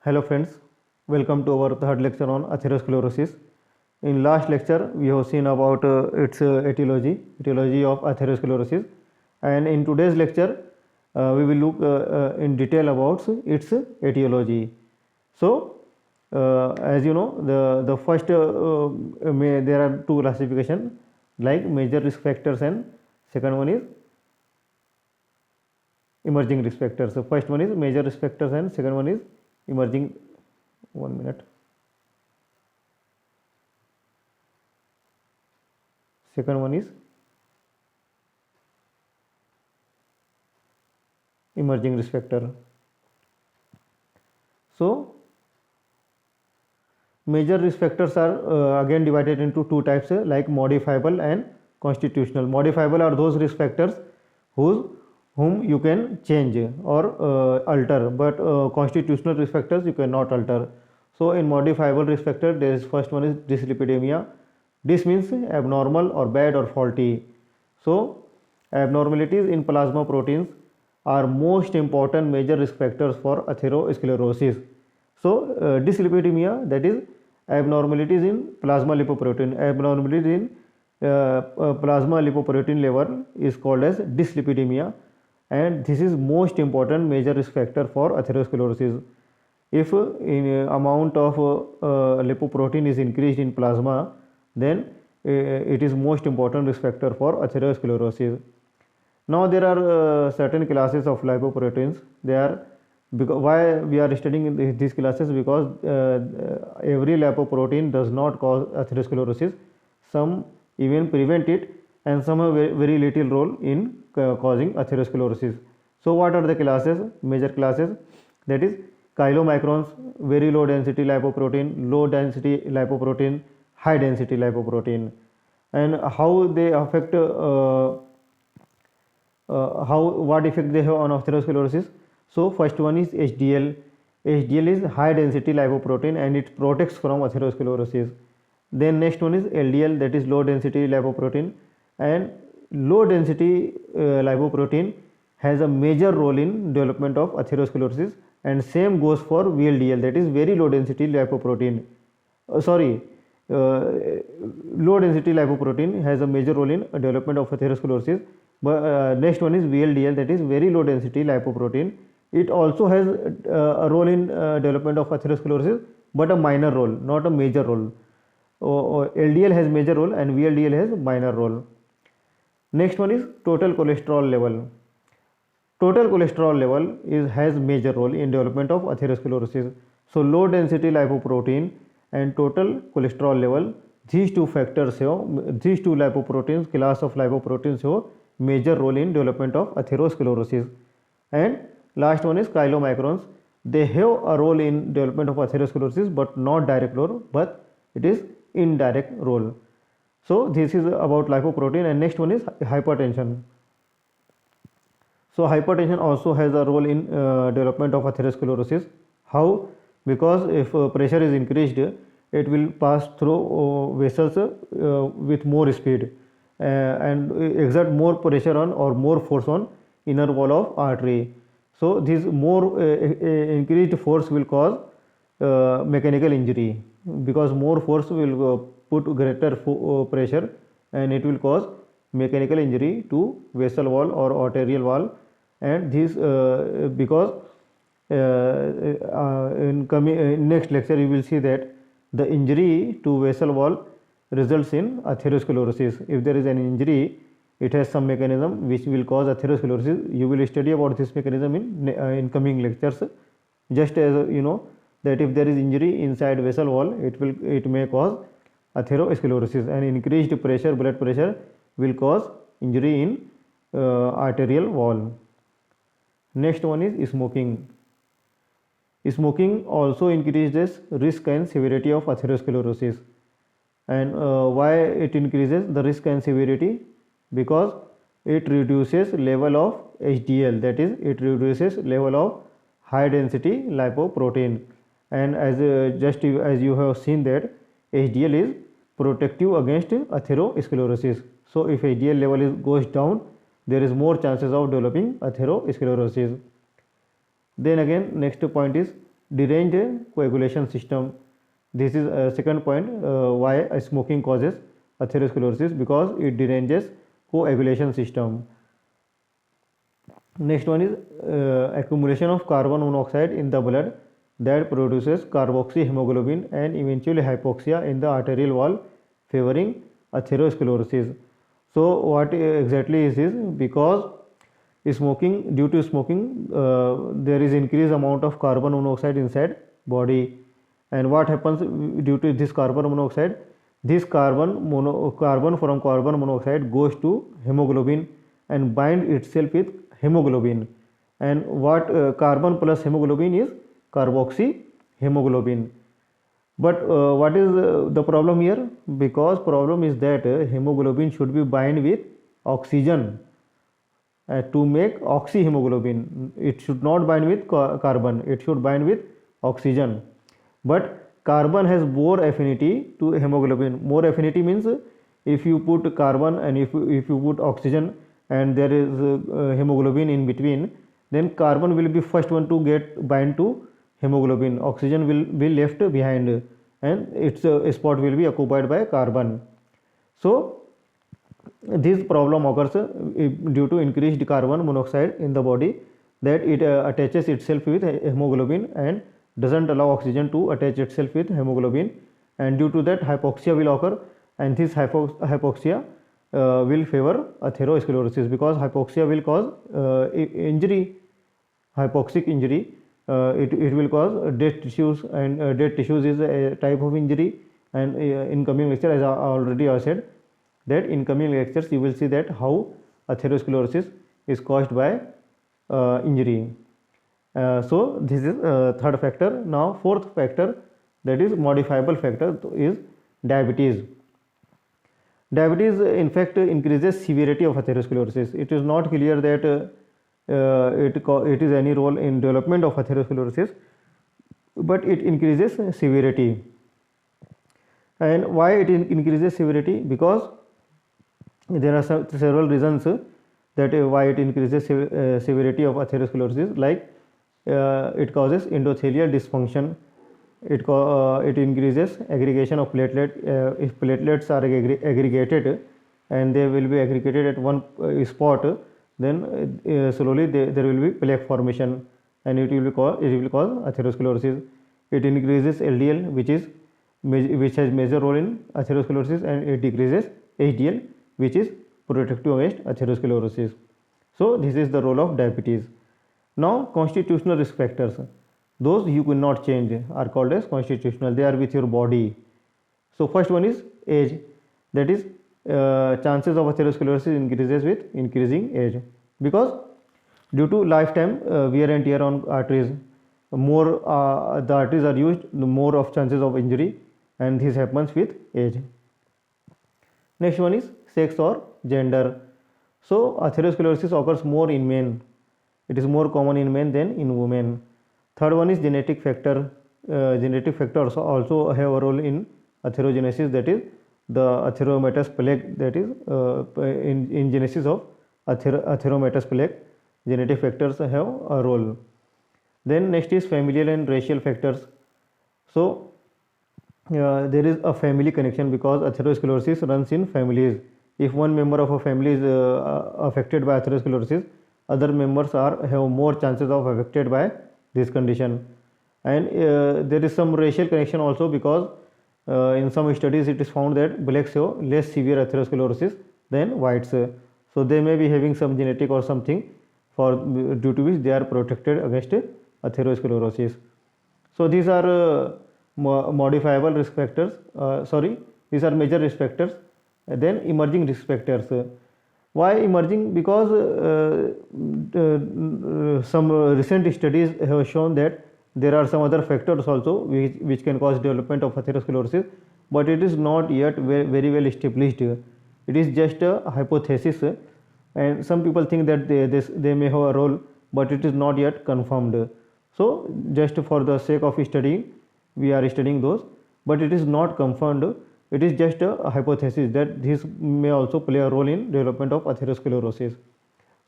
Hello friends, welcome to our third lecture on atherosclerosis. In last lecture, we have seen about its etiology of atherosclerosis, and in today's lecture, we will look in detail about its etiology. So, as you know, the first there are two classification like major risk factors and second one is emerging risk factors. So, first one is major risk factors and second one is emerging. 1 minute. Second one is emerging risk factor. So major risk factors are again divided into two types like modifiable and constitutional. Modifiable are those risk factors whom you can change or alter, but constitutional risk factors you cannot alter. So in modifiable risk factor, there is first one is dyslipidemia. This means abnormal or bad or faulty. So abnormalities in plasma proteins are most important major risk factors for atherosclerosis. So dyslipidemia, that is abnormalities in plasma lipoprotein. Abnormalities in plasma lipoprotein level is called as dyslipidemia, and this is most important major risk factor for atherosclerosis. If in amount of lipoprotein is increased in plasma, then it is most important risk factor for atherosclerosis. Now there are certain classes of lipoproteins. They are, because why we are studying these classes, because every lipoprotein does not cause atherosclerosis. Some even prevent it, and some have very little role in causing atherosclerosis. So what are the classes, major classes? That is chylomicrons, very low density lipoprotein, low density lipoprotein, high density lipoprotein. And how they affect what effect they have on atherosclerosis. So first one is HDL. HDL is high density lipoprotein and it protects from atherosclerosis. Then next one is LDL, that is low density lipoprotein, and low density lipoprotein has a major role in development of atherosclerosis, and same goes for VLDL, that is very low density lipoprotein. Low density lipoprotein has a major role in development of atherosclerosis. But next one is VLDL, that is very low density lipoprotein. It also has a role in development of atherosclerosis, but a minor role, not a major role. LDL has major role and VLDL has minor role. Next one is total cholesterol level. Total cholesterol level has major role in development of atherosclerosis. So low density lipoprotein and total cholesterol level, these two factors have, these two lipoproteins, class of lipoproteins have major role in development of atherosclerosis. And last one is chylomicrons. They have a role in development of atherosclerosis, but not direct role, but it is indirect role. So this is about lipoprotein. And next one is hypertension. So hypertension also has a role in development of atherosclerosis. How? Because if pressure is increased, it will pass through vessels with more speed and exert more pressure on or more force on inner wall of artery. So this more increased force will cause mechanical injury, because more force will put greater pressure and it will cause mechanical injury to vessel wall or arterial wall. And this because in next lecture you will see that the injury to vessel wall results in atherosclerosis. If there is an injury, it has some mechanism which will cause atherosclerosis. You will study about this mechanism in coming lectures. Just as you know that if there is injury inside vessel wall, it may cause atherosclerosis, and increased pressure, blood pressure, will cause injury in arterial wall. Next one is smoking. Smoking also increases risk and severity of atherosclerosis. And why it increases the risk and severity? Because it reduces level of HDL, that is it reduces level of high density lipoprotein. And as as you have seen that HDL is protective against atherosclerosis. So if HDL level goes down, there is more chances of developing atherosclerosis. Then again, next point is deranged coagulation system. This is a second point why smoking causes atherosclerosis, because it deranges coagulation system. Next one is accumulation of carbon monoxide in the blood that produces carboxyhemoglobin and eventually hypoxia in the arterial wall, favoring atherosclerosis. So what exactly is this? Because smoking, due to smoking, there is increased amount of carbon monoxide inside body, and what happens due to this carbon monoxide? This carbon from carbon monoxide goes to hemoglobin and bind itself with hemoglobin, and what carbon plus hemoglobin is carboxy hemoglobin. But what is the problem here? Because problem is that hemoglobin should be bind with oxygen to make oxyhemoglobin. It should not bind with carbon, it should bind with oxygen. But carbon has more affinity to hemoglobin. More affinity means if you put carbon and if you put oxygen and there is hemoglobin in between, then carbon will be first one to get bind to hemoglobin, oxygen will be left behind, and its spot will be occupied by carbon. So this problem occurs due to increased carbon monoxide in the body, that it attaches itself with hemoglobin and doesn't allow oxygen to attach itself with hemoglobin, and due to that hypoxia will occur, and this hypoxia will favor atherosclerosis, because hypoxia will cause injury, hypoxic injury. It will cause dead tissues, and dead tissues is a type of injury. And in coming lecture, as I already said, that in coming lectures you will see that how atherosclerosis is caused by injury. So this is third factor. Now fourth factor, that is modifiable factor, is diabetes. Diabetes in fact increases severity of atherosclerosis. It is not clear that it is any role in development of atherosclerosis, but it increases severity. And why it increases severity? Because there are several reasons that why it increases severity of atherosclerosis, like it causes endothelial dysfunction, it increases aggregation of platelet. If platelets are aggregated and they will be aggregated at one spot, then slowly there will be plaque formation, and it will cause atherosclerosis. It increases LDL, which has major role in atherosclerosis, and it decreases HDL, which is protective against atherosclerosis. So this is the role of diabetes. Now constitutional risk factors, those you cannot change, are called as constitutional. They are with your body. So first one is age, that is chances of atherosclerosis increases with increasing age, because due to lifetime wear and tear on arteries, more the arteries are used, the more of chances of injury, and this happens with age. Next one is sex or gender. So atherosclerosis occurs more in men, it is more common in men than in women. Third one is genetic factor. Genetic factors also have a role in atherogenesis, that is the atheromatous plaque, that is in genesis of atheromatous plaque, genetic factors have a role. Then next is familial and racial factors. So there is a family connection, because atherosclerosis runs in families. If one member of a family is affected by atherosclerosis, other members have more chances of affected by this condition. And there is some racial connection also, because in some studies it is found that blacks have less severe atherosclerosis than whites. So they may be having some genetic or something due to which they are protected against atherosclerosis. So these are modifiable risk factors, these are major risk factors. Then emerging risk factors. Why emerging? Because some recent studies have shown that there are some other factors also which can cause development of atherosclerosis, but it is not yet very well established. It is just a hypothesis, and some people think that they may have a role, but it is not yet confirmed. So just for the sake of studying, we are studying those, but it is not confirmed. It is just a hypothesis that this may also play a role in development of atherosclerosis.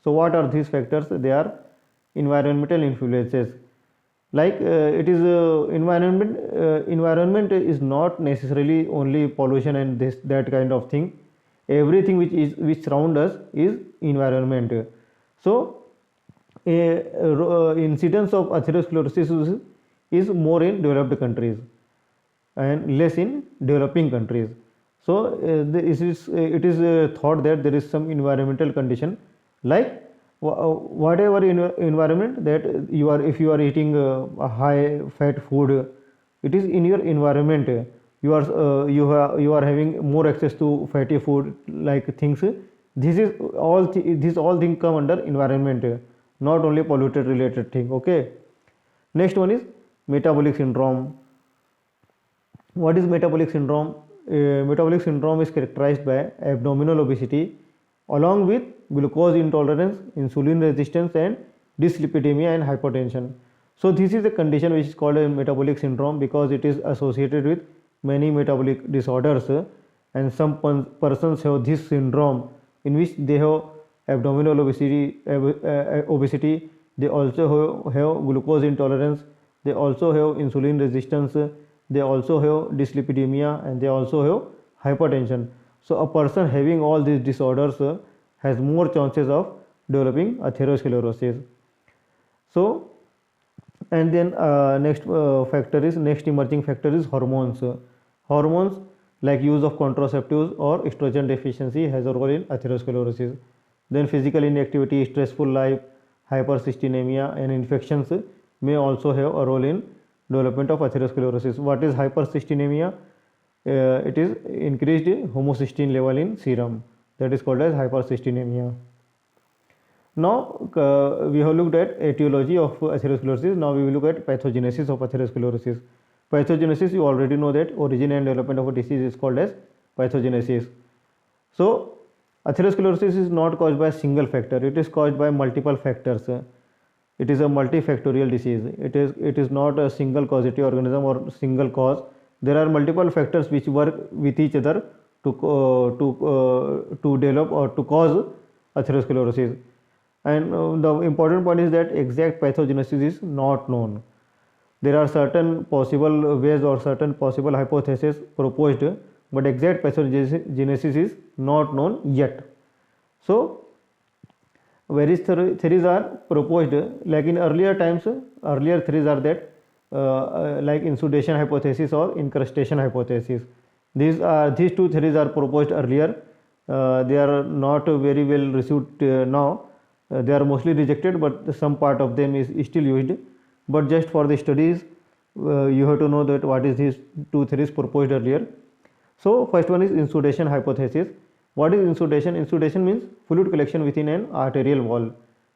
So what are these factors? They are environmental influences. Like it is environment is not necessarily only pollution and this that kind of thing. Everything which surround us is environment. So incidence of atherosclerosis is more in developed countries and less in developing countries. So it is thought that there is some environmental condition, like whatever environment that you are, if you are eating a high fat food, it is in your environment. You are having more access to fatty food like things. These all things come under environment, not only polluted related thing. Okay. Next one is metabolic syndrome. What is metabolic syndrome? Metabolic syndrome is characterized by abdominal obesity along with glucose intolerance, insulin resistance, and dyslipidemia and hypertension. So this is a condition which is called a metabolic syndrome because it is associated with many metabolic disorders, and some persons have this syndrome in which they have abdominal obesity. They also have glucose intolerance. They also have insulin resistance. They also have dyslipidemia, and they also have hypertension. So a person having all these disorders has more chances of developing atherosclerosis. So, and then next emerging factor is hormones. Hormones like use of contraceptives or estrogen deficiency has a role in atherosclerosis. Then physical inactivity, stressful life, hypercystinemia, and infections may also have a role in development of atherosclerosis. What is hypercystinemia? It is increased homocysteine level in serum, that is called as hypercystinemia. Now we have looked at etiology of atherosclerosis. Now we will look at pathogenesis of atherosclerosis. Pathogenesis, you already know that origin and development of a disease is called as pathogenesis. So atherosclerosis is not caused by a single factor, it is caused by multiple factors. It is a multifactorial disease. It is not a single causative organism or single cause. There are multiple factors which work with each other to develop or to cause atherosclerosis. And the important point is that exact pathogenesis is not known. There are certain possible ways or certain possible hypotheses proposed, but exact pathogenesis is not known yet. So various theories are proposed, like in earlier times. Earlier theories are that like insudation hypothesis or incrustation hypothesis. These two theories are proposed earlier. They are not very well received now. They are mostly rejected, but some part of them is still used. But just for the studies, you have to know that what is these two theories proposed earlier. So first one is insudation hypothesis. What is insudation? Insudation means fluid collection within an arterial wall.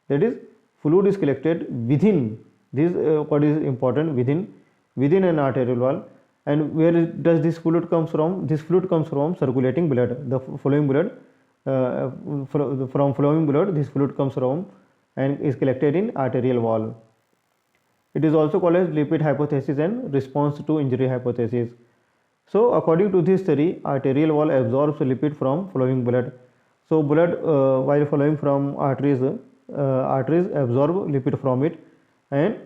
That is, fluid is collected within this. What is important? Within an arterial wall. And where does this fluid comes from? This fluid comes from circulating blood. The flowing blood, from flowing blood, this fluid comes from and is collected in arterial wall. It is also called as lipid hypothesis and response to injury hypothesis. So according to this theory, arterial wall absorbs lipid from flowing blood. So blood while flowing from arteries absorb lipid from it, and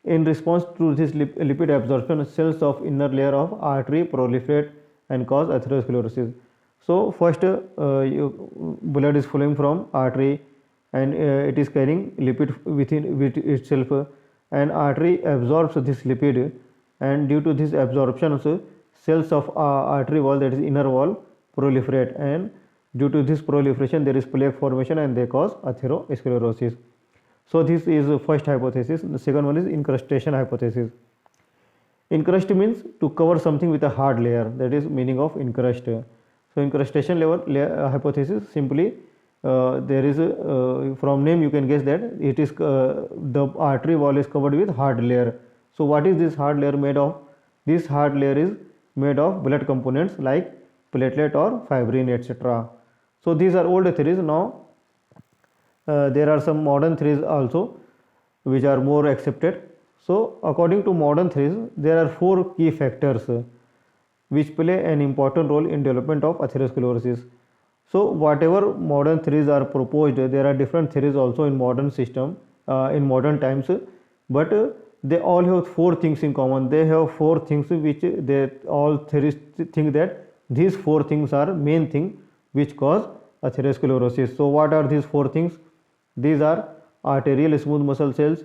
in response to this lipid absorption, cells of inner layer of artery proliferate and cause atherosclerosis. So first blood is flowing from artery, and it is carrying lipid with itself, and artery absorbs this lipid, and due to this absorption, cells of artery wall, that is inner wall, proliferate, and due to this proliferation there is plaque formation and they cause atherosclerosis. So this is the first hypothesis. The second one is incrustation hypothesis. Incrust means to cover something with a hard layer, that is meaning of incrust. So incrustation hypothesis, simply there is from name you can guess that it is the artery wall is covered with hard layer. So what is this hard layer made of? This hard layer is made of blood components like platelet or fibrin, etc. So these are old theories. Now there are some modern theories also which are more accepted. So according to modern theories, there are 4 key factors which play an important role in development of atherosclerosis. So whatever modern theories are proposed, there are different theories also in modern system, in modern times, but they all have four things in common. They have four things which they all theorists think that these four things are main thing which cause atherosclerosis. So what are these four things? These are arterial smooth muscle cells,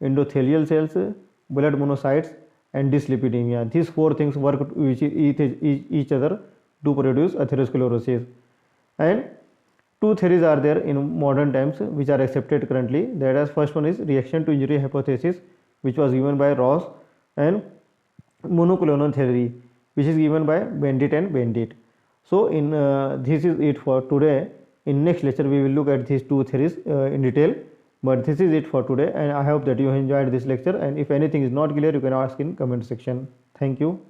endothelial cells, blood monocytes, and dyslipidemia. These four things work with each other to produce atherosclerosis. And two theories are there in modern times which are accepted currently. That is, first one is reaction to injury hypothesis, which was given by Ross, and monoclonal theory, which is given by Bandit and Bandit. So in this is it for today. In next lecture we will look at these two theories in detail, but this is it for today, and I hope that you enjoyed this lecture, and if anything is not clear you can ask in comment section. Thank you.